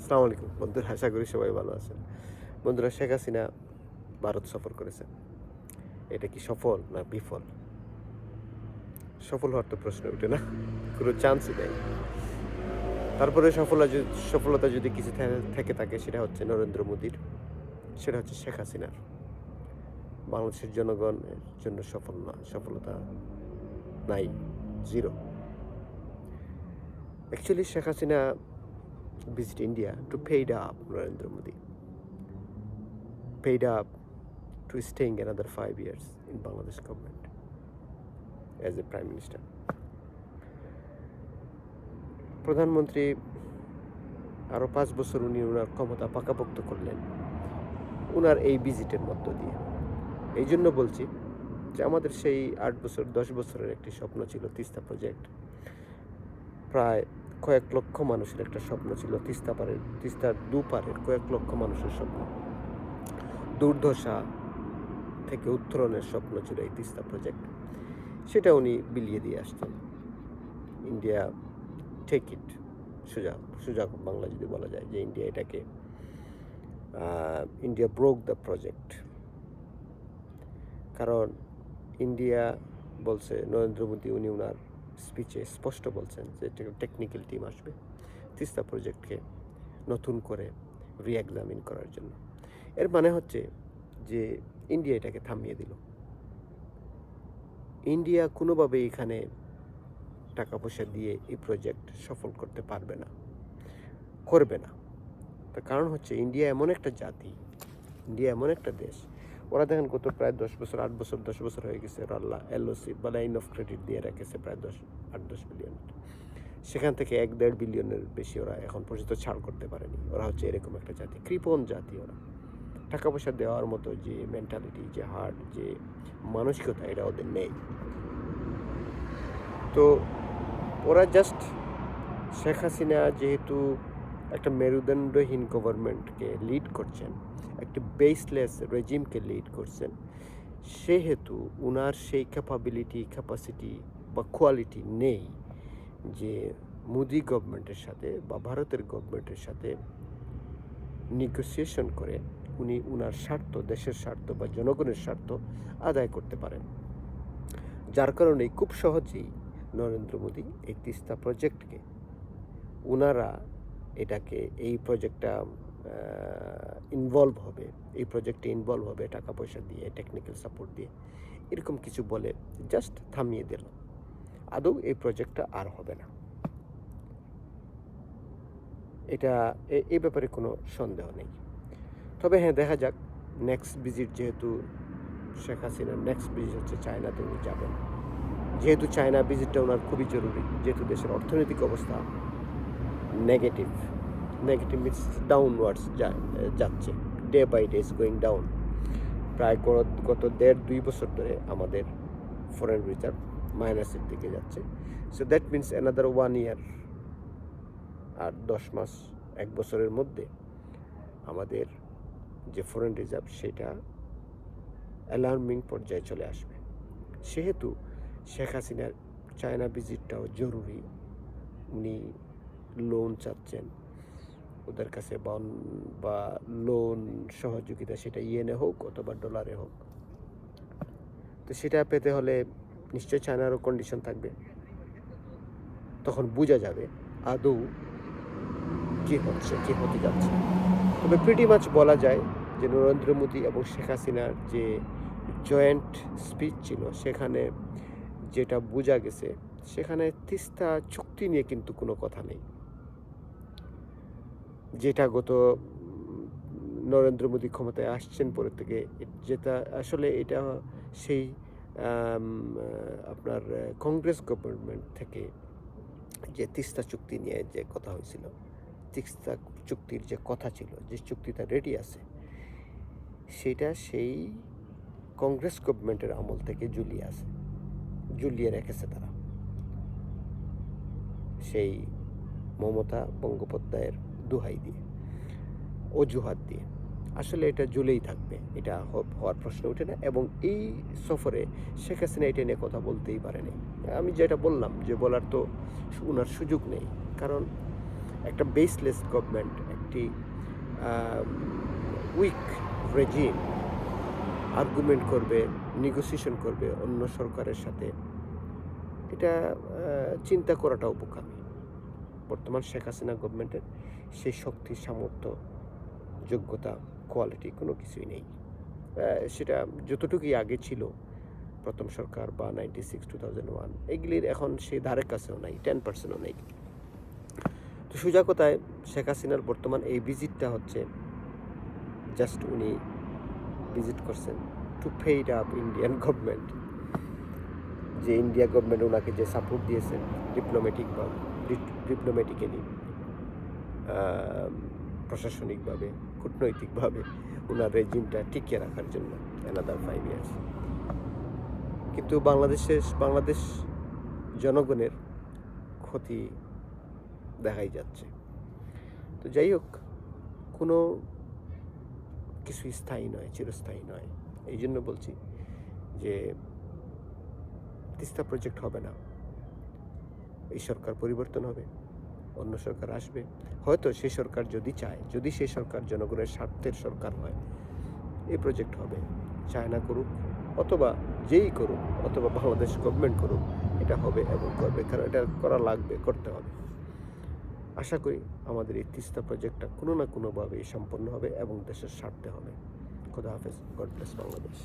আসসালামু আলাইকুম বন্ধুরা, আশা করি সবাই ভালো আছেন। বন্ধুরা, শেখ হাসিনা ভারত সফর করেছেন। এটা কি সফল না বিফল? সফল হওয়ার তো প্রশ্ন ওঠে না, কোনো চান্সই নেই। তারপরে সফলতা যদি কিছু থেকে থাকে, সেটা হচ্ছে নরেন্দ্র মোদীর, সেটা হচ্ছে শেখ হাসিনার। বাংলাদেশের জনগণের জন্য সফলতা নাই, zero. Actually Sheikh Hasina visit India to paid up Narendra Modi, paid up to staying another 5 years in Bangladesh government as a prime minister. প্রধানমন্ত্রী আরও 5 বছর উনি ওনার ক্ষমতা পাকাপোক্ত করলেন ওনার এই ভিজিটের মধ্য দিয়ে। এই জন্য বলছি যে আমাদের সেই 8 বছর 10 বছরের একটি স্বপ্ন ছিল তিস্তা প্রজেক্ট। প্রায় কয়েক লক্ষ মানুষের একটা স্বপ্ন ছিল তিস্তার দুপারের কয়েক লক্ষ মানুষের স্বপ্ন। দুর্দশা থেকে উত্তরণের স্বপ্ন ছিল এই তিস্তা প্রজেক্ট। সেটা উনি বিলিয়ে দিয়ে আসছেন। ইন্ডিয়া টেক ইট, সোজা বাংলা যদি বলা যায় যে ইন্ডিয়া ব্রোক দ্য প্রজেক্ট। কারণ ইন্ডিয়া বলছে, নরেন্দ্র মোদী উনি ওনার স্পিচে স্পষ্ট বলছেন যে টেকনিক্যাল টিম আসবে তিস্তা প্রজেক্টকে নতুন করে রিএক্সামিন করার জন্য। এর মানে হচ্ছে যে ইন্ডিয়া এটাকে থামিয়ে দিল। ইন্ডিয়া কোনোভাবে এখানে টাকা পয়সা দিয়ে এই প্রজেক্ট সফল করতে পারবে না, করবে না। তার কারণ হচ্ছে ইন্ডিয়া এমন একটা জাতি, ইন্ডিয়া এমন একটা দেশ, ওরা দেখেন কত প্রায় 10 বছর 8 বছর 10 বছর হয়ে গেছে ওরা এলওসি বা লাইন অফ ক্রেডিট দিয়ে রেখেছে প্রায় 8-10 বিলিয়ন। সেখান থেকে 1-1.5 বিলিয়নের বেশি ওরা এখন পর্যন্ত ছাড় করতে পারেনি। ওরা হচ্ছে এরকম একটা জাতি, কৃপণ জাতি। ওরা টাকা পয়সা দেওয়ার মতো যে মেন্টালিটি, যে হার্ট, যে মানসিকতা, এটা ওদের নেই। তো ওরা জাস্ট শেখ হাসিনা যেহেতু একটা মেরুদণ্ডহীন গভর্নমেন্টকে লিড করছেন, একটা বেসলেস রেজিমকে লিড করছেন, সেহেতু উনার সেই ক্যাপাসিটি বা কোয়ালিটি নেই যে মোদি গভর্নমেন্টের সাথে বা ভারতের গভর্নমেন্টের সাথে নেগোসিয়েশন করে উনি উনার স্বার্থ, দেশের স্বার্থ বা জনগণের স্বার্থ আদায় করতে পারেন। যার কারণে খুব সহজেই নরেন্দ্র মোদী এই তিস্তা প্রজেক্টকে ওনারা এই প্রজেক্টে ইনভলভ হবে টাকা পয়সা দিয়ে, টেকনিক্যাল সাপোর্ট দিয়ে, এরকম কিছু বলে জাস্ট থামিয়ে দিল। আদৌ এই প্রজেক্টটা আর হবে না, এটা এই ব্যাপারে কোনো সন্দেহ নেই। তবে হ্যাঁ, দেখা যাক নেক্সট ভিজিট, যেহেতু শেখ হাসিনার নেক্সট ভিজিট হচ্ছে চায়নাতে উনি যাবেন। যেহেতু চায়না ভিজিটটা ওনার খুবই জরুরি, যেহেতু দেশের অর্থনৈতিক অবস্থা নেগেটিভ মিনস ডাউনওয়ার্ডস যাচ্ছে, day by day is going down. প্রায় গত 1.5-2 বছর ধরে আমাদের ফরেন রিজার্ভ মাইনাসের দিকে যাচ্ছে। সো দ্যাট মিনস অ্যানাদার 1 ইয়ার, আর 10 মাস, 1 বছরের মধ্যে আমাদের যে ফরেন রিজার্ভ সেটা অ্যালার্মিং পর্যায়ে চলে আসবে। সেহেতু শেখ হাসিনার চায়না ভিজিটটাও জরুরি। উনি লোন চাচ্ছেন ওদের কাছে, বা লোন সহযোগিতা, সেটা ইয়েনে হোক অথবা ডলারে হোক। তো সেটা পেতে হলে নিশ্চয়ই চায়নারও কন্ডিশন থাকবে। তখন বোঝা যাবে আদৌ কী হতে যাচ্ছে। তবে প্রিটি মাচ বলা যায় যে নরেন্দ্র মোদী এবং শেখ হাসিনার যে জয়েন্ট স্পিচ ছিল, সেখানে যেটা বোঝা গেছে, সেখানে তিস্তা চুক্তি নিয়ে কিন্তু কোনো কথা নেই। যেটা নরেন্দ্র মোদী ক্ষমতায় আসছেন পরে থেকে, যেটা আসলে এটা সেই আপনার কংগ্রেস গভর্নমেন্ট থেকে যে তিস্তা চুক্তি নিয়ে যে কথা হয়েছিল, তিস্তা চুক্তির যে কথা ছিল, যে চুক্তিটা রেডি আছে, সেটা সেই কংগ্রেস গভর্নমেন্টের আমল থেকে ঝুলিয়ে রেখেছে তারা, সেই মমতা বন্দ্যোপাধ্যায়ের দোহাই দিয়ে, অজুহাত দিয়ে। আসলে এটা ঝুলেই থাকবে, এটা হওয়ার প্রশ্ন ওঠে না। এবং এই সফরে শেখ হাসিনা এটা নিয়ে কথা বলতেই পারেনি। আমি যেটা বললাম, যে বলার তো ওনার সুযোগ নেই, কারণ একটা বেসলেস গভর্নমেন্ট, একটি উইক রেজিম আর্গুমেন্ট করবে, নেগোসিয়েশন করবে অন্য সরকারের সাথে, এটা চিন্তা করাটাও বোকামি। বর্তমান শেখ হাসিনা গভর্নমেন্টের সেই শক্তি, সামর্থ্য, যোগ্যতা, কোয়ালিটি কোনো কিছুই নেই। সেটা যতটুকুই আগে ছিল প্রথম সরকার বা 96, 2001, এগুলির এখন সে ধারে কাছেও নাই, 10%ও নেই। তো সোজা কথায় শেখ হাসিনার বর্তমান এই ভিজিটটা হচ্ছে জাস্ট উনি ভিজিট করছেন to paid up Indian government, যে ইন্ডিয়া গভর্নমেন্ট ওনাকে যে সাপোর্ট দিয়েছেন ডিপ্লোম্যাটিক্যালি, প্রশাসনিকভাবে, কূটনৈতিকভাবে ওনার রেজিমটা টিকিয়ে রাখার জন্য অ্যানাদার 5 years। কিন্তু বাংলাদেশ জনগণের ক্ষতি দেখাই যাচ্ছে। তো যাই হোক, কোনো কিছুই স্থায়ী নয়, চিরস্থায়ী নয়। এই জন্য বলছি যে তিস্তা প্রজেক্ট হবে না, এই সরকার পরিবর্তন হবে, অন্য সরকার আসবে, হয়তো সেই সরকার যদি চায়, যদি সেই সরকার জনগণের স্বার্থের সরকার হয়, এই প্রজেক্ট হবে। চায়না করুক অথবা যেই করুক, অথবা বাংলাদেশ গভর্নমেন্ট করুক, এটা হবে এবং করবে, কারণ এটা করা লাগবে, করতে হবে। আশা করি আমাদের এই তিস্তা প্রজেক্টটা কোনো না কোনোভাবেই সম্পন্ন হবে এবং দেশের স্বার্থে হবে। খোদা হাফেজ। God bless Bangladesh.